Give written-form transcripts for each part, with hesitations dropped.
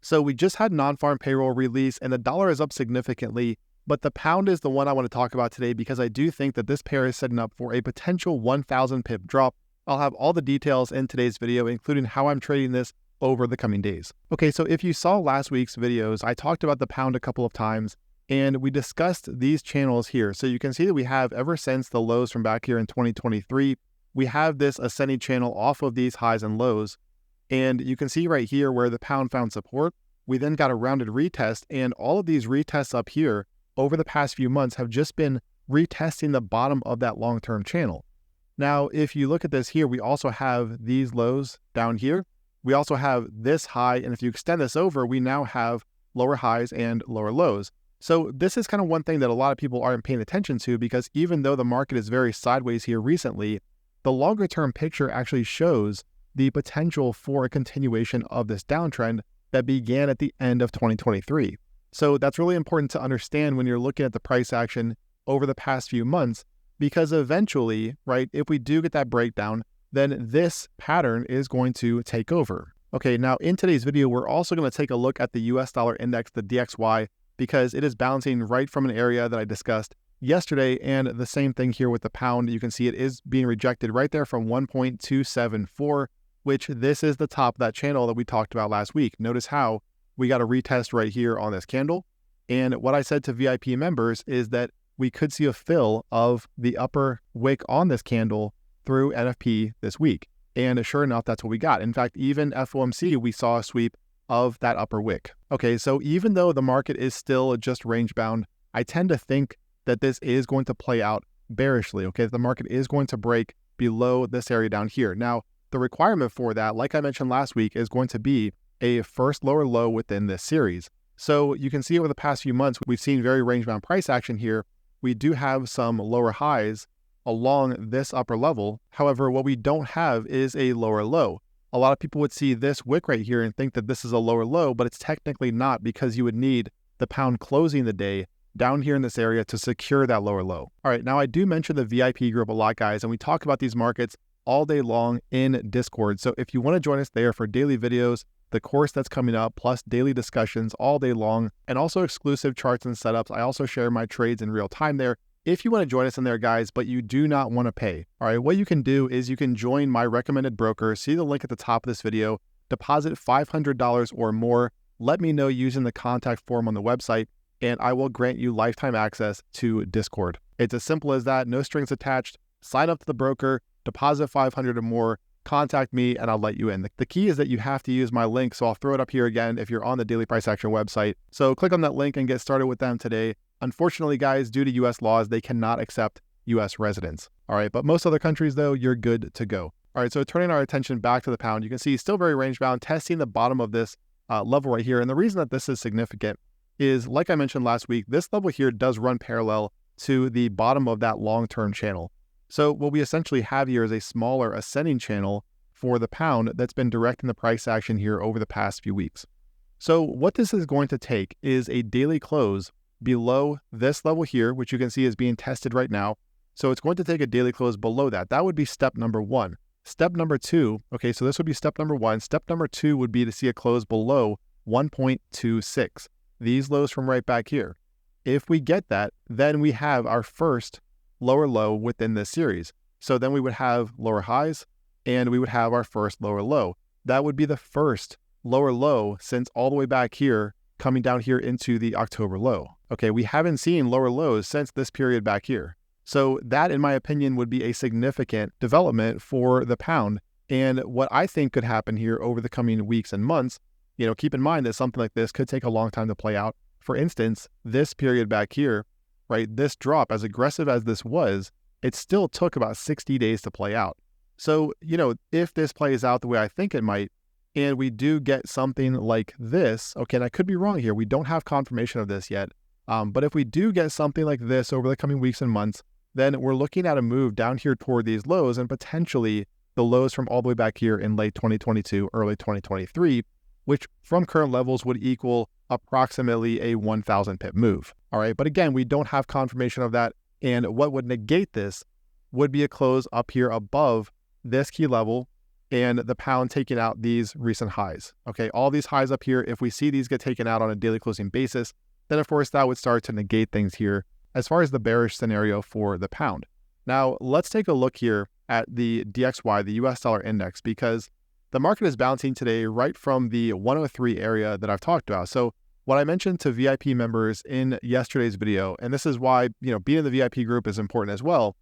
So we just had non-farm payroll release and the dollar is up significantly, but the pound is the one I want to talk about today because I do think that this pair is setting up for a potential 1,000 pip drop. I'll have all the details in today's video, including how I'm trading this over the coming days. Okay, so if you saw last week's videos, I talked about the pound a couple of times and we discussed these channels here. So you can see that we have, ever since the lows from back here in 2023, we have this ascending channel off of these highs and lows. And you can see right here where the pound found support, we then got a rounded retest, and all of these retests up here over the past few months have just been retesting the bottom of that long-term channel. Now, if you look at this here, we also have these lows down here. We also have this high, and if you extend this over, we now have lower highs and lower lows. So this is kind of one thing that a lot of people aren't paying attention to, because even though the market is very sideways here recently, the longer term picture actually shows the potential for a continuation of this downtrend that began at the end of 2023. So that's really important to understand when you're looking at the price action over the past few months, because eventually, right, if we do get that breakdown, then this pattern is going to take over. Okay, now in today's video, we're also going to take a look at the US dollar index, the DXY, because it is bouncing right from an area that I discussed yesterday, and the same thing here with the pound. You can see it is being rejected right there from 1.274, which this is the top of that channel that we talked about last week. Notice how we got a retest right here on this candle. And what I said to VIP members is that we could see a fill of the upper wick on this candle through NFP this week. And sure enough, that's what we got. In fact, even FOMC, we saw a sweep of that upper wick. Okay, so even though the market is still just range bound, I tend to think that this is going to play out bearishly. Okay, the market is going to break below this area down here. Now, the requirement for that, like I mentioned last week, is going to be a first lower low within this series. So you can see over the past few months, we've seen very range bound price action here. We do have some lower highs along this upper level. However, what we don't have is a lower low. A lot of people would see this wick right here and think that this is a lower low, but it's technically not, because you would need the pound closing the day down here in this area to secure that lower low. All right, now I do mention the VIP group a lot, guys, and we talk about these markets all day long in Discord. So if you want to join us there for daily videos, the course that's coming up, plus daily discussions all day long, and also exclusive charts and setups. I also share my trades in real time there. If you want to join us in there, guys, but you do not want to pay, all right, what you can do is you can join my recommended broker. See the link at the top of this video, deposit $500 or more. Let me know using the contact form on the website, and I will grant you lifetime access to Discord. It's as simple as that, no strings attached. Sign up to the broker, deposit $500 or more, contact me, and I'll let you in. The key is that you have to use my link, so I'll throw it up here again if you're on the Daily Price Action website. So click on that link and get started with them today. Unfortunately, guys, due to US laws, they cannot accept US residents. All right, but most other countries, though, you're good to go. All right, so turning our attention back to the pound, you can see still very range bound, testing the bottom of this level right here. And the reason that this is significant is, like I mentioned last week, this level here does run parallel to the bottom of that long-term channel. So what we essentially have here is a smaller ascending channel for the pound that's been directing the price action here over the past few weeks. So what this is going to take is a daily close below this level here, which you can see is being tested right now. So it's going to take a daily close below that. That would be step number one. Step number two, okay, so this would be step number one. Step number two would be to see a close below 1.26. These lows from right back here. If we get that, then we have our first lower low within this series. So then we would have lower highs and we would have our first lower low. That would be the first lower low since all the way back here, coming down here into the October low. Okay, we haven't seen lower lows since this period back here. So that, in my opinion, would be a significant development for the pound. And what I think could happen here over the coming weeks and months, you know, keep in mind that something like this could take a long time to play out. For instance, this period back here, right, this drop, as aggressive as this was, it still took about 60 days to play out. So, you know, if this plays out the way I think it might, and we do get something like this, okay, and I could be wrong here, we don't have confirmation of this yet, but if we do get something like this over the coming weeks and months, then we're looking at a move down here toward these lows and potentially the lows from all the way back here in late 2022, early 2023, which from current levels would equal approximately a 1,000 pip move. All right, but again, we don't have confirmation of that. And what would negate this would be a close up here above this key level and the pound taking out these recent highs. Okay, all these highs up here, if we see these get taken out on a daily closing basis, then of course that would start to negate things here as far as the bearish scenario for the pound. Now, let's take a look here at the DXY, the US dollar index, because the market is bouncing today right from the 103 area that I've talked about. So what I mentioned to VIP members in yesterday's video, and this is why, being in the VIP group is important as well,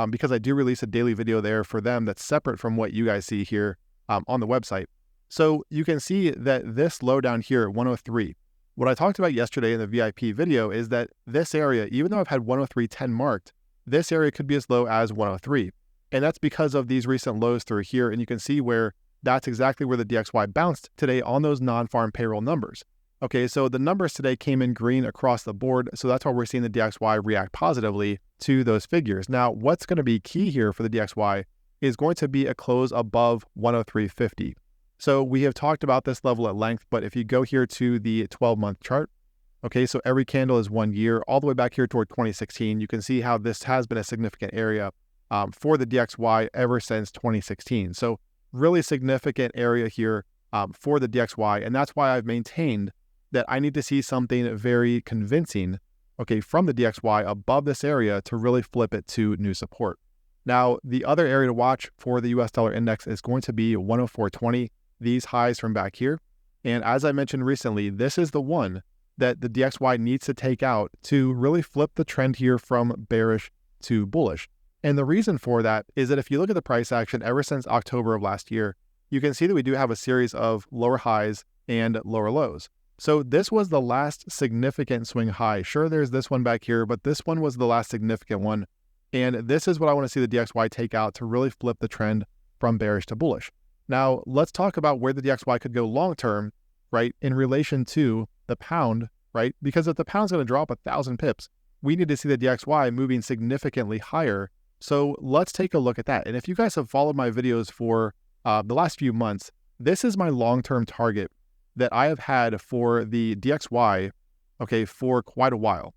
because I do release a daily video there for them that's separate from what you guys see here on the website. So you can see that this low down here at 103, what I talked about yesterday in the VIP video is that this area, even though I've had 103.10 marked, this area could be as low as 103. And that's because of these recent lows through here. And you can see where that's exactly where the DXY bounced today on those non-farm payroll numbers. Okay, so the numbers today came in green across the board. So that's why we're seeing the DXY react positively to those figures. Now, what's going to be key here for the DXY is going to be a close above 103.50. So we have talked about this level at length, but if you go here to the 12-month chart, okay, so every candle is 1 year, all the way back here toward 2016, you can see how this has been a significant area for the DXY ever since 2016. So really significant area here for the DXY, and that's why I've maintained that I need to see something very convincing, okay, from the DXY above this area to really flip it to new support. Now, the other area to watch for the US dollar index is going to be 104.20, these highs from back here. And as I mentioned recently, this is the one that the DXY needs to take out to really flip the trend here from bearish to bullish. And the reason for that is that if you look at the price action ever since October of last year, you can see that we do have a series of lower highs and lower lows. So this was the last significant swing high. Sure, there's this one back here, but this one was the last significant one. And this is what I want to see the DXY take out to really flip the trend from bearish to bullish. Now, let's talk about where the DXY could go long-term, right, in relation to the pound, right? Because if the pound's going to drop 1,000 pips, we need to see the DXY moving significantly higher. So let's take a look at that. And if you guys have followed my videos for the last few months, this is my long-term target that I have had for the DXY, okay, for quite a while.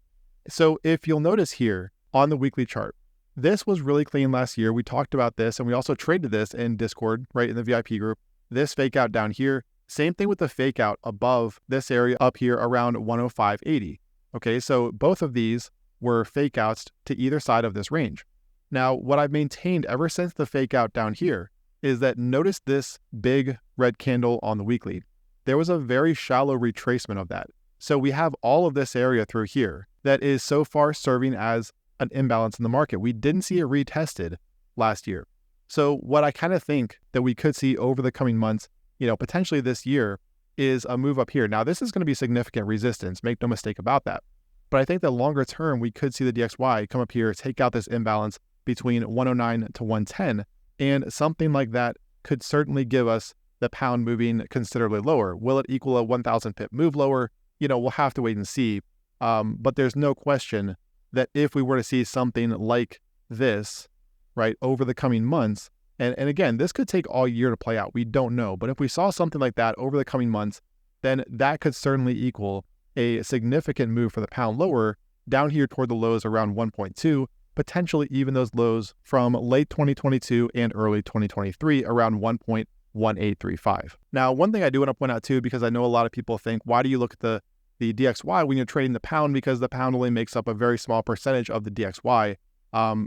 So if you'll notice here on the weekly chart, this was really clean last year. We talked about this, and we also traded this in Discord, right, in the VIP group. This fake out down here, same thing with the fake out above this area up here around 105.80. Okay, so both of these were fake outs to either side of this range. Now, what I've maintained ever since the fake out down here is that notice this big red candle on the weekly. There was a very shallow retracement of that. So we have all of this area through here that is so far serving as an imbalance in the market. We didn't see it retested last year. So what I kind of think that we could see over the coming months, potentially this year, is a move up here. Now, this is going to be significant resistance. Make no mistake about that. But I think that longer term, we could see the DXY come up here, take out this imbalance between 109 to 110. And something like that could certainly give us the pound moving considerably lower. Will it equal a 1,000 pip move lower? We'll have to wait and see. But there's no question that if we were to see something like this, right, over the coming months, and again, this could take all year to play out. We don't know. But if we saw something like that over the coming months, then that could certainly equal a significant move for the pound lower down here toward the lows around 1.2, potentially even those lows from late 2022 and early 2023 around 1.1835. Now, one thing I do want to point out too, because I know a lot of people think, why do you look at the DXY when you're trading the pound? Because the pound only makes up a very small percentage of the DXY.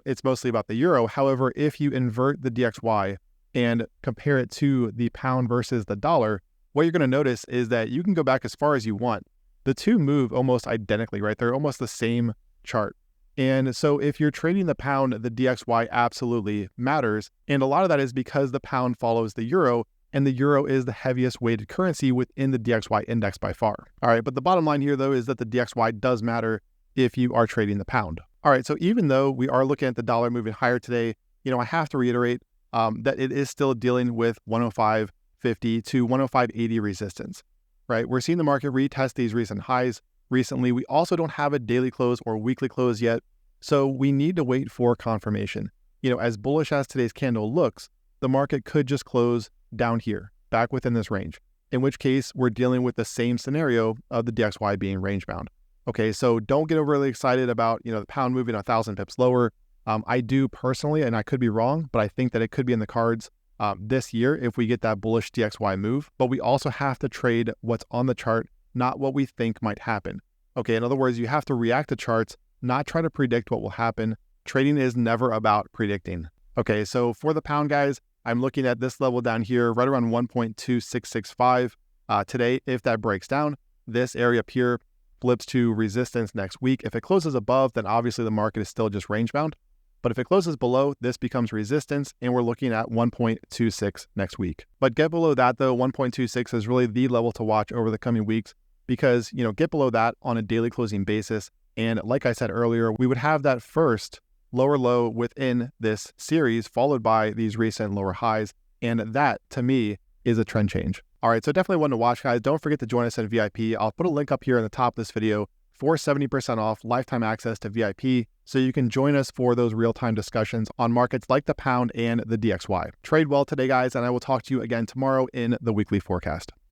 It's mostly about the euro. However, if you invert the DXY and compare it to the pound versus the dollar, what you're going to notice is that you can go back as far as you want. The two move almost identically, right? They're almost the same chart. And so if you're trading the pound, the DXY absolutely matters. And a lot of that is because the pound follows the euro, and the euro is the heaviest weighted currency within the DXY index by far. All right, but the bottom line here, though, is that the DXY does matter if you are trading the pound. All right, so even though we are looking at the dollar moving higher today, I have to reiterate that it is still dealing with 105.50 to 105.80 resistance, right? We're seeing the market retest these recent highs recently. We also don't have a daily close or weekly close yet, so we need to wait for confirmation. As bullish as today's candle looks, the market could just close down here, back within this range, in which case we're dealing with the same scenario of the DXY being range bound. Okay, so don't get overly excited about, the pound moving 1,000 pips lower. I do personally, and I could be wrong, but I think that it could be in the cards this year if we get that bullish DXY move, but we also have to trade what's on the chart, not what we think might happen. Okay, in other words, you have to react to charts, not try to predict what will happen. Trading is never about predicting. Okay, so for the pound, guys, I'm looking at this level down here, right around 1.2665 today. If that breaks down, this area up here flips to resistance next week. If it closes above, then obviously the market is still just range bound. But if it closes below, this becomes resistance, and we're looking at 1.26 next week. But get below that, though, 1.26 is really the level to watch over the coming weeks because, get below that on a daily closing basis. And like I said earlier, we would have that first lower low within this series followed by these recent lower highs. And that, to me, is a trend change. All right, so definitely one to watch, guys. Don't forget to join us at VIP. I'll put a link up here in the top of this video for 70% off lifetime access to VIP so you can join us for those real-time discussions on markets like the pound and the DXY. Trade well today, guys, and I will talk to you again tomorrow in the weekly forecast.